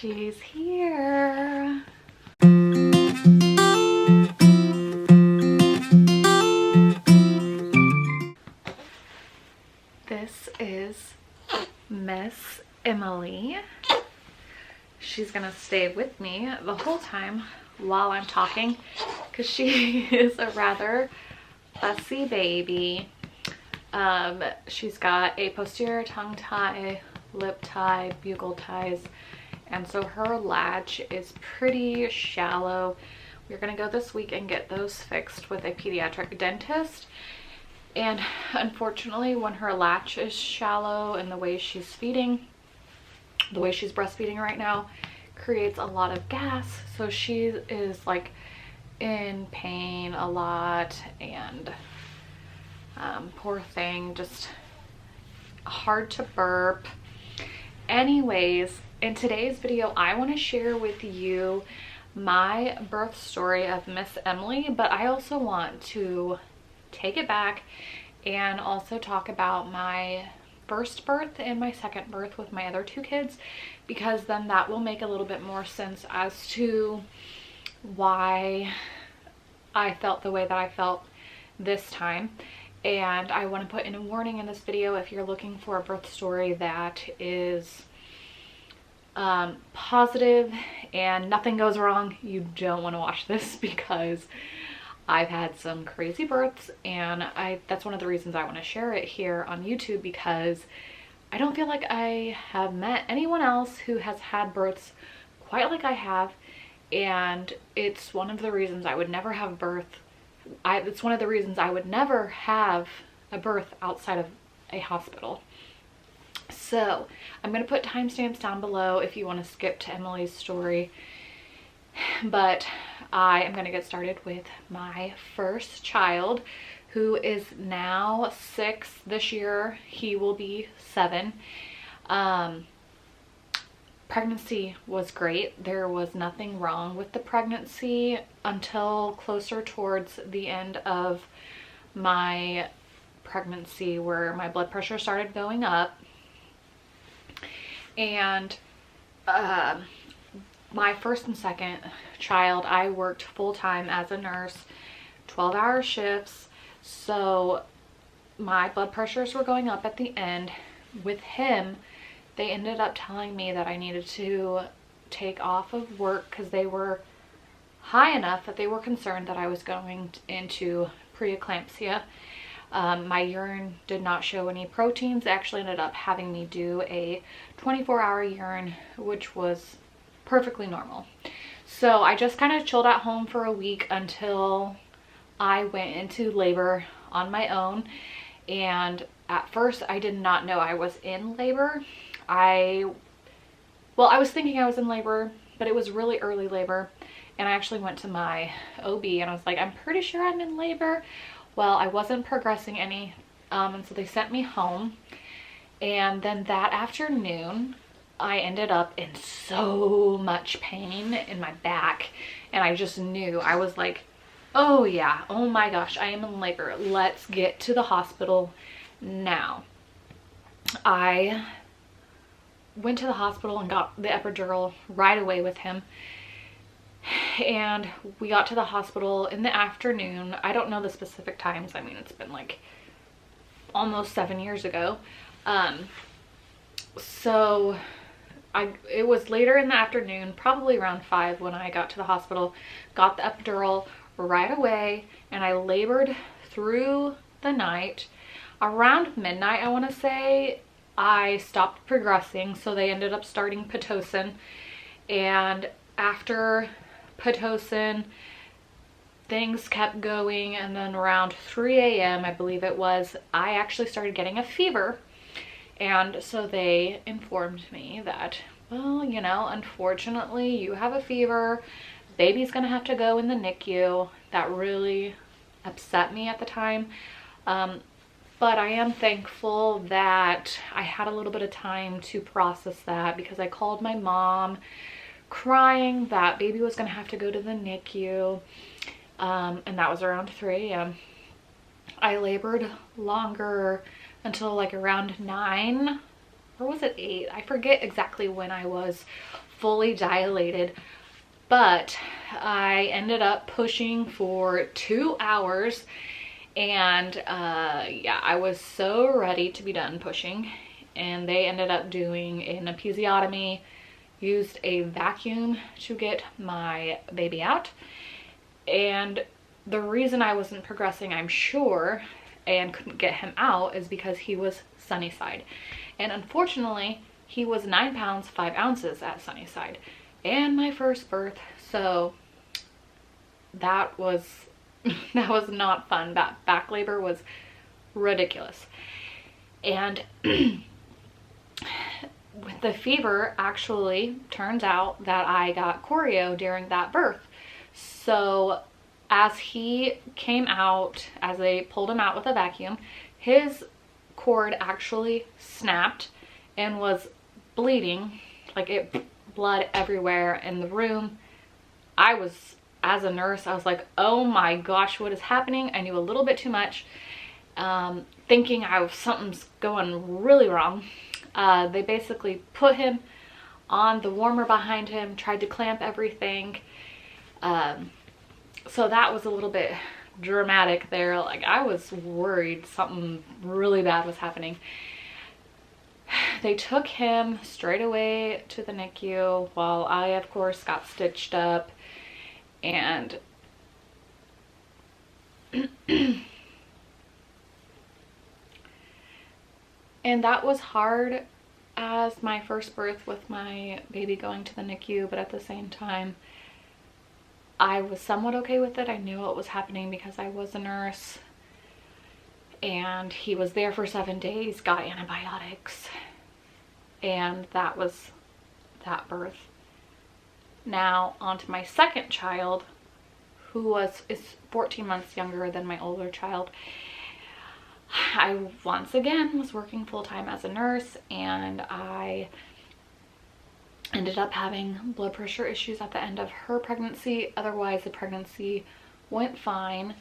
She's here. This is Miss Emily. She's gonna stay with me the whole time while I'm talking because she is a rather fussy baby. She's got a posterior tongue tie, lip tie, buccal ties, and so her latch is pretty shallow. We're gonna go this week and get those fixed with a pediatric dentist. And unfortunately, when her latch is shallow and the way she's feeding, the way she's breastfeeding right now, creates a lot of gas. So she is like in pain a lot, and poor thing, just hard to burp. Anyways, in today's video, I want to share with you my birth story of Miss Emily, but I also want to take it back and also talk about my first birth and my second birth with my other two kids, because then that will make a little bit more sense as to why I felt the way that I felt this time. And I want to put in a warning in this video: if you're looking for a birth story that is positive and nothing goes wrong, you don't want to watch this, because I've had some crazy births, and that's one of the reasons I want to share it here on YouTube, because I don't feel like I have met anyone else who has had births quite like I have, and it's one of the reasons I would never have birth. It's one of the reasons I would never have a birth outside of a hospital. So I'm going to put timestamps down below if you want to skip to Emily's story, but I am going to get started with my first child, who is now 6 this year. He will be 7. Pregnancy was great. There was nothing wrong with the pregnancy until closer towards the end of my pregnancy, where my blood pressure started going up. And my first and second child, I worked full-time as a nurse, 12-hour shifts, so my blood pressures were going up at the end. With him, they ended up telling me that I needed to take off of work because they were high enough that they were concerned that I was going into preeclampsia. My urine did not show any proteins. They actually ended up having me do a 24-hour urine, which was perfectly normal. So I just kind of chilled at home for a week until I went into labor on my own. And at first I did not know I was in labor. I was thinking I was in labor, but it was really early labor. And I actually went to my OB and I was like, I'm pretty sure I'm in labor. Well, I wasn't progressing any, and so they sent me home. And then that afternoon, I ended up in so much pain in my back, and I just knew. I was like, oh yeah, oh my gosh, I am in labor. Let's get to the hospital now. I went to the hospital and got the epidural right away with him. And we got to the hospital in the afternoon. I don't know the specific times. I mean, it's been like almost 7 years ago. So it was later in the afternoon, probably around 5, when I got to the hospital, got the epidural right away, and I labored through the night. Around midnight, I want to say, I stopped progressing, so they ended up starting Pitocin. And after Pitocin, things kept going, and then around 3 a.m. I believe it was, I actually started getting a fever. And so they informed me that, well, you know, unfortunately you have a fever, baby's gonna have to go in the NICU. That really upset me at the time, but I am thankful that I had a little bit of time to process that, because I called my mom crying that baby was gonna have to go to the NICU, and that was around 3 a.m. I labored longer until like around 9 or was it 8? I forget exactly when I was fully dilated, but I ended up pushing for 2 hours. And yeah, I was so ready to be done pushing, and they ended up doing an episiotomy, used a vacuum to get my baby out. And the reason I wasn't progressing, I'm sure, and couldn't get him out is because he was Sunnyside. And unfortunately, he was 9 pounds 5 ounces at Sunnyside, and my first birth. So that was that was not fun. That back labor was ridiculous. And with the fever, actually turns out that I got choreo during that birth. So as he came out, as they pulled him out with a vacuum, his cord actually snapped and was bleeding, like it blood everywhere in the room. I was, as a nurse, I was like, oh my gosh, what is happening? I knew a little bit too much, thinking something's going really wrong. They basically put him on the warmer behind him, tried to clamp everything. So that was a little bit dramatic there. Like, I was worried something really bad was happening. They took him straight away to the NICU while I, of course, got stitched up. And and that was hard as my first birth with my baby going to the NICU, but at the same time, I was somewhat okay with it. I knew what was happening because I was a nurse, and he was there for 7 days, got antibiotics, and that was that birth. Now on to my second child, who is 14 months younger than my older child. I once again was working full-time as a nurse, and I ended up having blood pressure issues at the end of her pregnancy. Otherwise, the pregnancy went fine.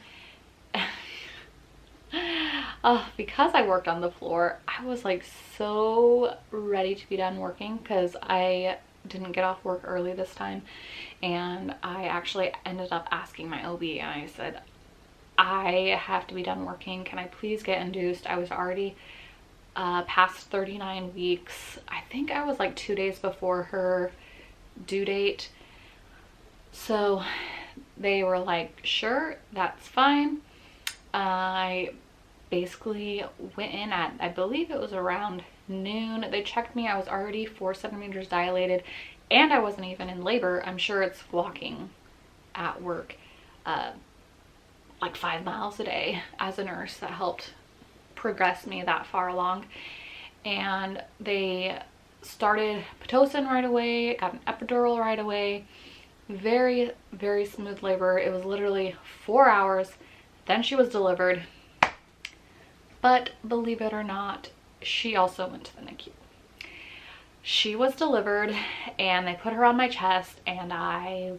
Because I worked on the floor, I was like so ready to be done working, because I didn't get off work early this time, and I actually ended up asking my OB, and I said, I have to be done working. Can I please get induced? I was already past 39 weeks. I think I was like 2 days before her due date. So they were like, sure, that's fine. I basically went in at, I believe it was around noon. They checked me. I was already 4 centimeters dilated, and I wasn't even in labor. I'm sure it's walking at work like 5 miles a day as a nurse that helped progress me that far along. And they started Pitocin right away, got an epidural right away. Very, very smooth labor. It was literally 4 hours. Then she was delivered. But believe it or not, she also went to the NICU. She was delivered, and they put her on my chest, and I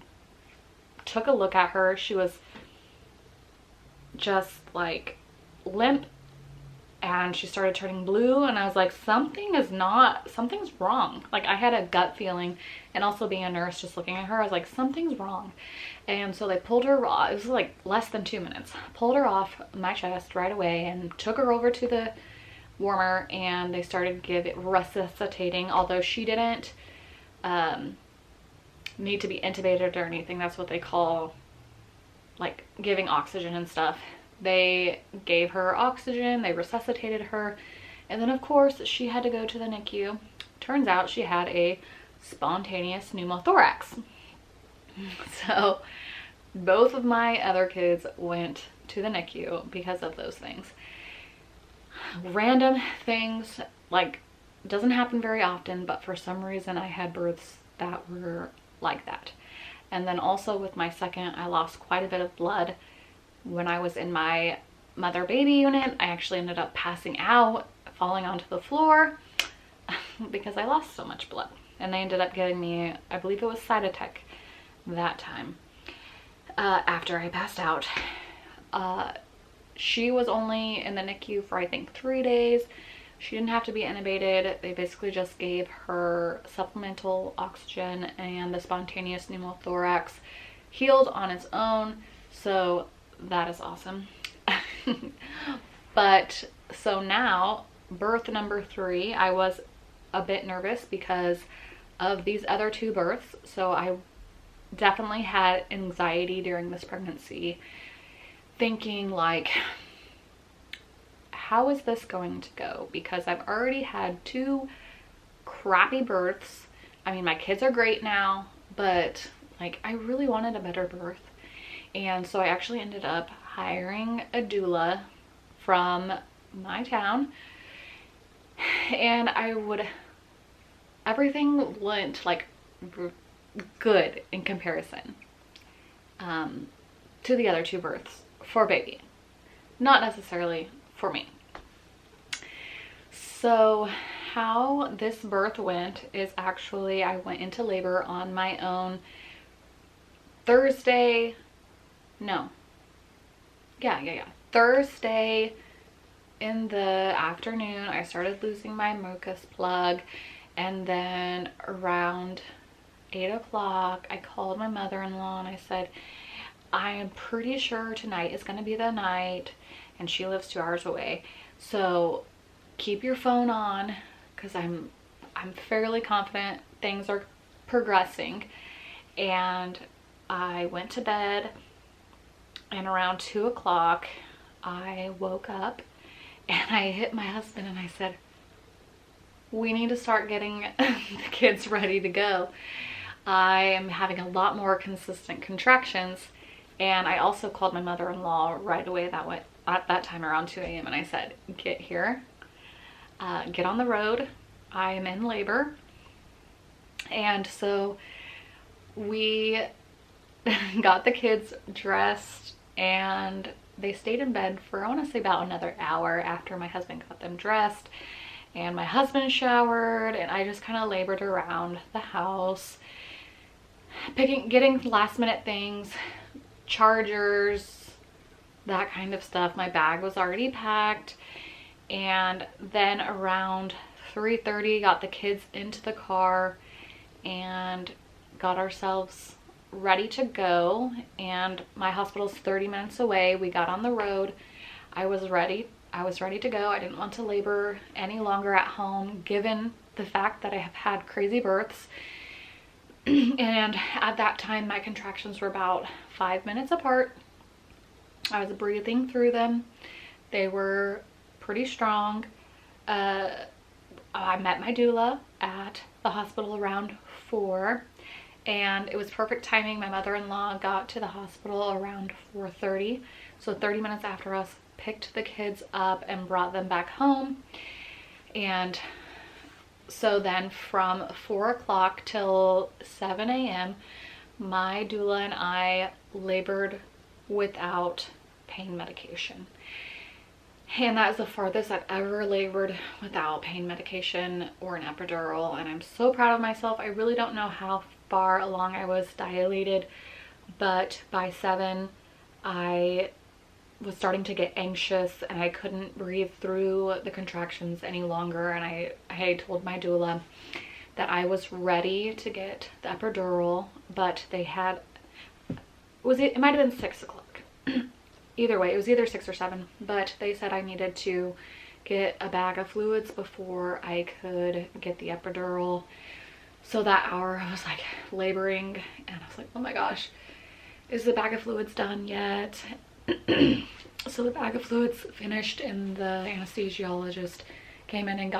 took a look at her. She was just like limp, and she started turning blue, and I was like, something's wrong. Like, I had a gut feeling, and also being a nurse, just looking at her, I was like, something's wrong. And so they pulled her raw. It was like less than 2 minutes. Pulled her off my chest right away and took her over to the warmer, and they started resuscitating, although she didn't need to be intubated or anything. That's what they call like giving oxygen and stuff. They gave her oxygen, they resuscitated her, and then of course she had to go to the NICU. Turns out she had a spontaneous pneumothorax. So both of my other kids went to the NICU because of those things. Random things, like, doesn't happen very often, but for some reason I had births that were like that. And then also with my second, I lost quite a bit of blood when I was in my mother baby unit. I actually ended up passing out, falling onto the floor because I lost so much blood. And they ended up getting me, I believe it was Cytotec that time, after I passed out. She was only in the NICU for I think 3 days, She didn't have to be intubated. They basically just gave her supplemental oxygen, and the spontaneous pneumothorax healed on its own. So that is awesome. But so now, birth number 3, I was a bit nervous because of these other 2 births. So I definitely had anxiety during this pregnancy, thinking like, how is this going to go? Because I've already had 2 crappy births. I mean, my kids are great now, but like, I really wanted a better birth. And so I actually ended up hiring a doula from my town, and everything went like good in comparison to the other 2 births for baby, not necessarily for me. So how this birth went is actually, I went into labor on my own Thursday in the afternoon. I started losing my mucus plug, and then around 8 o'clock I called my mother-in-law and I said, I am pretty sure tonight is going to be the night, and she lives 2 hours away, so keep your phone on, because I'm fairly confident things are progressing. And I went to bed, and around 2 o'clock I woke up and I hit my husband and I said, we need to start getting the kids ready to go. I am having a lot more consistent contractions. And I also called my mother-in-law right away at that time around 2 a.m. and I said, get here, get on the road, I am in labor. And so we got the kids dressed, and they stayed in bed for, I want to say, about another hour after my husband got them dressed. And my husband showered, and I just kind of labored around the house, getting last minute things, chargers, that kind of stuff. My bag was already packed. And then around 3:30 got the kids into the car and got ourselves ready to go. And my hospital's 30 minutes away. We got on the road. I was ready to go. I didn't want to labor any longer at home, given the fact that I have had crazy births. And at that time, my contractions were about 5 minutes apart. I was breathing through them. They were pretty strong. I met my doula at the hospital around 4, and it was perfect timing. My mother-in-law got to the hospital around 4:30, so 30 minutes after us, picked the kids up and brought them back home. And so then from 4 o'clock till 7 a.m. my doula and I labored without pain medication. And that is the farthest I've ever labored without pain medication or an epidural, and I'm so proud of myself. I really don't know how far along I was dilated, but by 7 I was starting to get anxious and I couldn't breathe through the contractions any longer. And I told my doula that I was ready to get the epidural, but they had, it might have been 6 o'clock. Either way, it was either 6 or 7, but they said I needed to get a bag of fluids before I could get the epidural. So that hour I was like laboring, and I was like, oh my gosh, is the bag of fluids done yet? So the bag of fluids finished, and the anesthesiologist came in and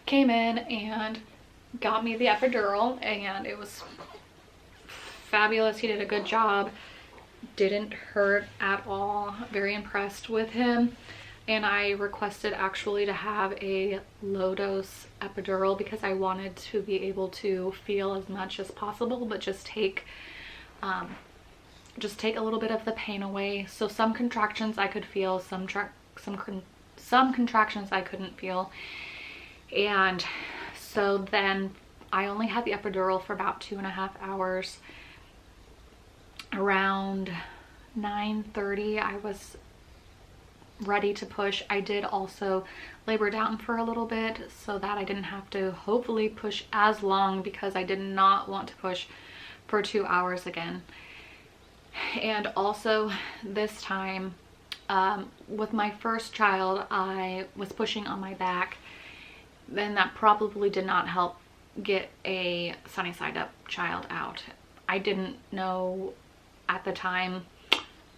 came in and got me the epidural, and it was fabulous. He did a good job. Didn't hurt at all. Very impressed with him. And I requested actually to have a low dose epidural because I wanted to be able to feel as much as possible, but just take a little bit of the pain away. So some contractions I could feel, some contractions I couldn't feel. And so then I only had the epidural for about 2.5 hours. Around 9:30 I was ready to push, I did also labor down for a little bit so that I didn't have to hopefully push as long, because I did not want to push for 2 hours again. And also this time, with my first child, I was pushing on my back. Then that probably did not help get a sunny side up child out. I didn't know at the time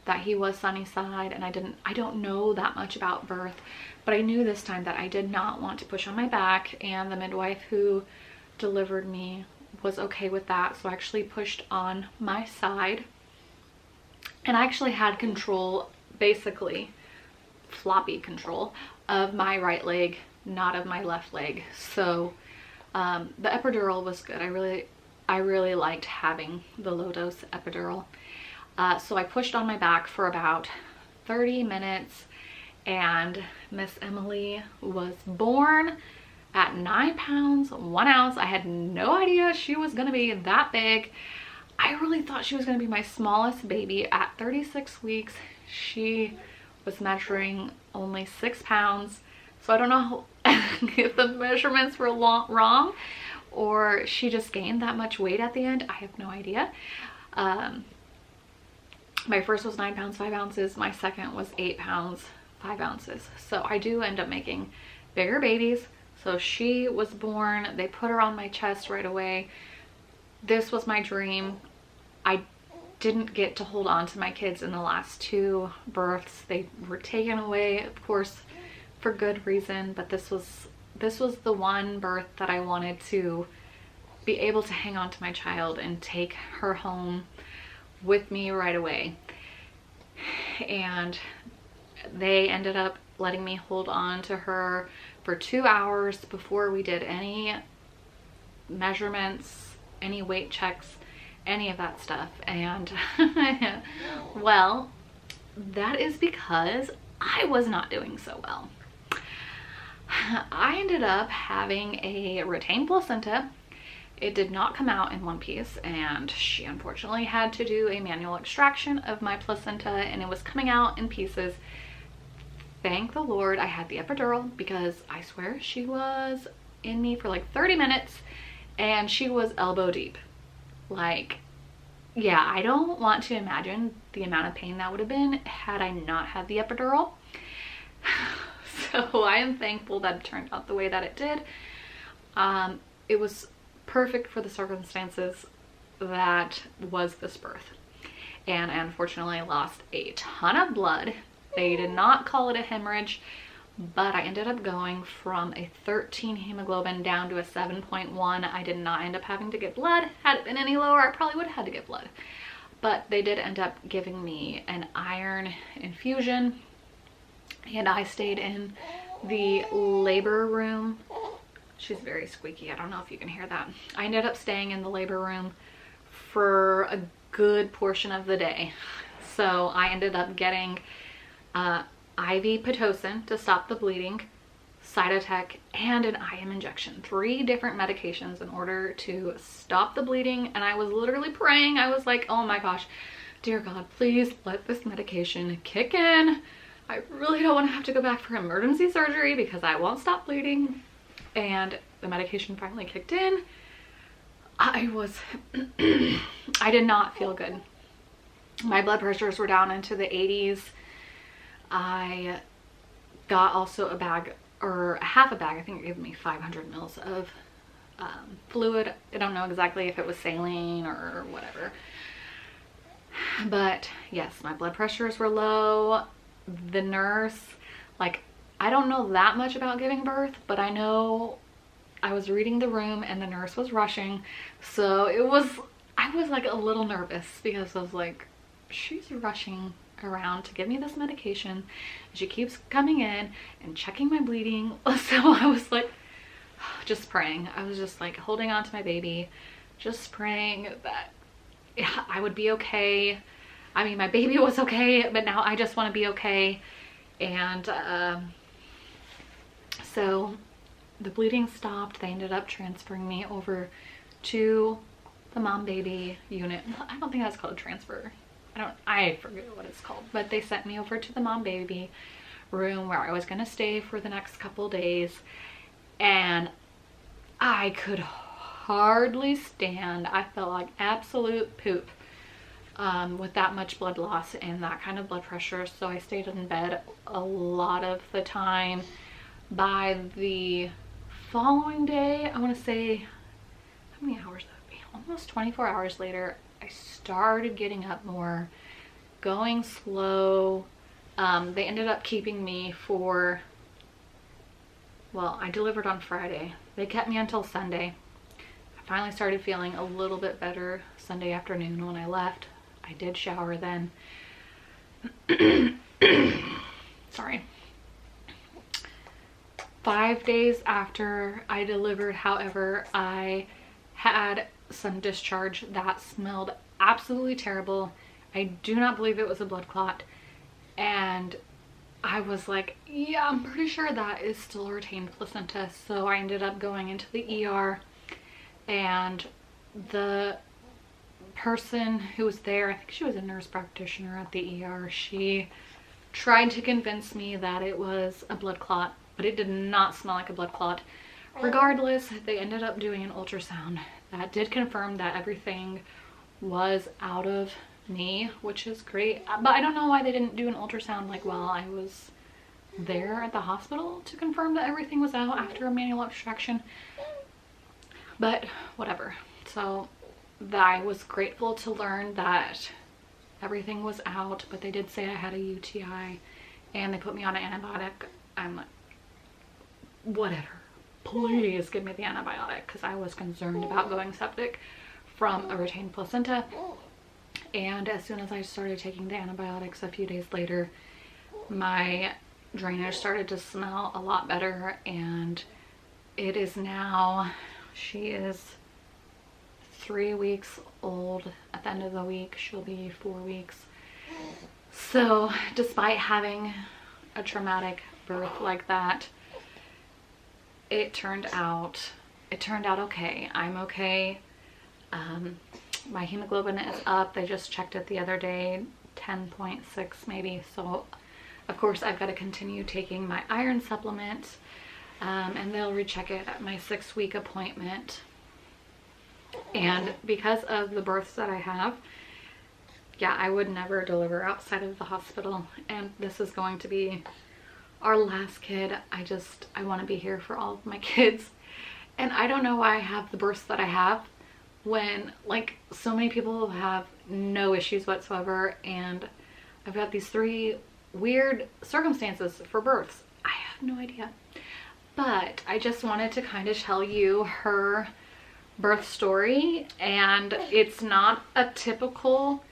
that he was sunny side, and I don't know that much about birth, but I knew this time that I did not want to push on my back, and the midwife who delivered me was okay with that. So I actually pushed on my side, and I actually had control, basically floppy control, of my right leg, not of my left leg. So the epidural was good. I really liked having the low dose epidural. So I pushed on my back for about 30 minutes, and Miss Emily was born at 9 pounds 1 ounce. I had no idea she was gonna be that big. I really thought she was gonna be my smallest baby. At 36 weeks, she was measuring only 6 pounds. So I don't know if the measurements were wrong, or she just gained that much weight at the end. I have no idea. My first was 9 pounds 5 ounces. My second was 8 pounds 5 ounces. So I do end up making bigger babies. So she was born. They put her on my chest right away. This was my dream. I didn't get to hold on to my kids in the last 2 births. They were taken away, of course, for good reason, but this was the one birth that I wanted to be able to hang on to my child and take her home with me right away. And they ended up letting me hold on to her for 2 hours before we did any measurements, any weight checks, any of that stuff. And well, that is because I was not doing so well. I ended up having a retained placenta. It did not come out in one piece, and she unfortunately had to do a manual extraction of my placenta, and it was coming out in pieces. Thank the Lord I had the epidural, because I swear she was in me for like 30 minutes, and she was elbow deep. Like, yeah, I don't want to imagine the amount of pain that would have been had I not had the epidural. So I am thankful that it turned out the way that it did. It was perfect for the circumstances that was this birth. And I unfortunately lost a ton of blood. They did not call it a hemorrhage, but I ended up going from a 13 hemoglobin down to a 7.1. I did not end up having to get blood. Had it been any lower, I probably would have had to get blood. But they did end up giving me an iron infusion, and I stayed in the labor room. She's very squeaky. I don't know if you can hear that. I ended up staying in the labor room for a good portion of the day. So I ended up getting IV Pitocin to stop the bleeding, Cytotec, and an IM injection. 3 different medications in order to stop the bleeding. And I was literally praying. I was like, oh my gosh, dear God, please let this medication kick in. I really don't want to have to go back for emergency surgery because I won't stop bleeding. And the medication finally kicked in. I did not feel good. My blood pressures were down into the 80s. I got also a bag, or half a bag, I think it gave me 500 mils of fluid. I don't know exactly if it was saline or whatever. But yes, my blood pressures were low. The nurse, like, I don't know that much about giving birth, but I know I was reading the room and the nurse was rushing. So I was like a little nervous because I was like, she's rushing around to give me this medication. She keeps coming in and checking my bleeding. So I was like, just praying. I was just like holding on to my baby, just praying that I would be okay. I mean, my baby was okay, but now I just want to be okay. And so the bleeding stopped. They ended up transferring me over to the mom baby unit. I don't think that's called a transfer. I forget what it's called, but they sent me over to the mom baby room where I was gonna stay for the next couple days, and I could hardly stand. I felt like absolute poop with that much blood loss and that kind of blood pressure. So I stayed in bed a lot of the time. By the following day, I want to say, how many hours would that be? Almost 24 hours later, I started getting up more, going slow. They ended up keeping me for, well, I delivered on Friday. They kept me until Sunday. I finally started feeling a little bit better Sunday afternoon when I left. I did shower then. Sorry. 5 days after I delivered, however, I had some discharge that smelled absolutely terrible. I do not believe it was a blood clot. And I was like, yeah, I'm pretty sure that is still a retained placenta. So I ended up going into the ER, and the person who was there, I think she was a nurse practitioner at the ER, she tried to convince me that it was a blood clot, but it did not smell like a blood clot. Regardless, they ended up doing an ultrasound that did confirm that everything was out of me, which is great. But I don't know why they didn't do an ultrasound like while I was there at the hospital to confirm that everything was out after a manual extraction. But whatever. So I was grateful to learn that everything was out, but they did say I had a UTI and they put me on an antibiotic. I'm like, whatever, please give me the antibiotic, because I was concerned about going septic from a retained placenta. And as soon as I started taking the antibiotics a few days later, my drainage started to smell a lot better, and it is now, she is 3 weeks old. At the end of the week, she'll be 4 weeks. So despite having a traumatic birth like that, it turned out okay. I'm okay. My hemoglobin is up. They just checked it the other day, 10.6 maybe. So of course I've got to continue taking my iron supplement, and they'll recheck it at my 6-week appointment. And because of the births that I have, yeah, I would never deliver outside of the hospital, and this is going to be our last kid. I want to be here for all of my kids. And I don't know why I have the births that I have when, like, so many people have no issues whatsoever, and I've got these 3 weird circumstances for births. I have no idea. But I just wanted to kind of tell you her birth story, and it's not a typical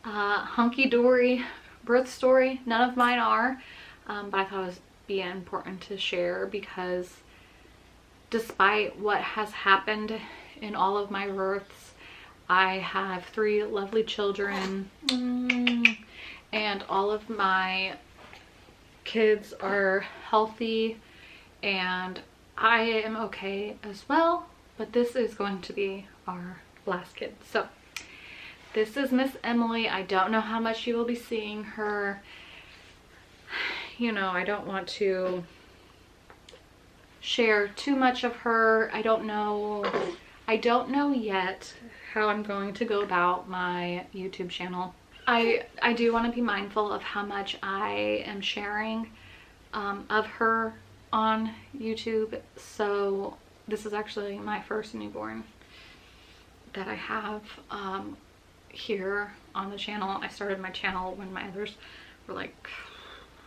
hunky-dory birth story. None of mine are, but I thought it was being important to share, because despite what has happened in all of my births, I have 3 lovely children, and all of my kids are healthy, and I am okay as well. But this is going to be our last kid. So this is Miss Emily. I don't know how much you will be seeing her. You know, I don't want to share too much of her. I don't know yet how I'm going to go about my YouTube channel. I do want to be mindful of how much I am sharing of her on YouTube. So this is actually my first newborn that I have here on the channel. I started my channel when my others were like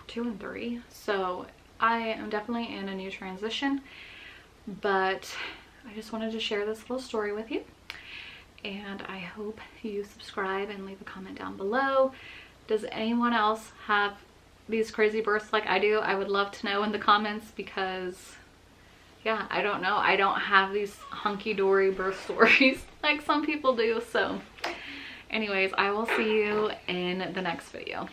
2 and 3. So I am definitely in a new transition, but I just wanted to share this little story with you. And I hope you subscribe and leave a comment down below. Does anyone else have these crazy births like I do? I would love to know in the comments, because yeah, I don't know. I don't have these hunky-dory birth stories like some people do. So anyways, I will see you in the next video.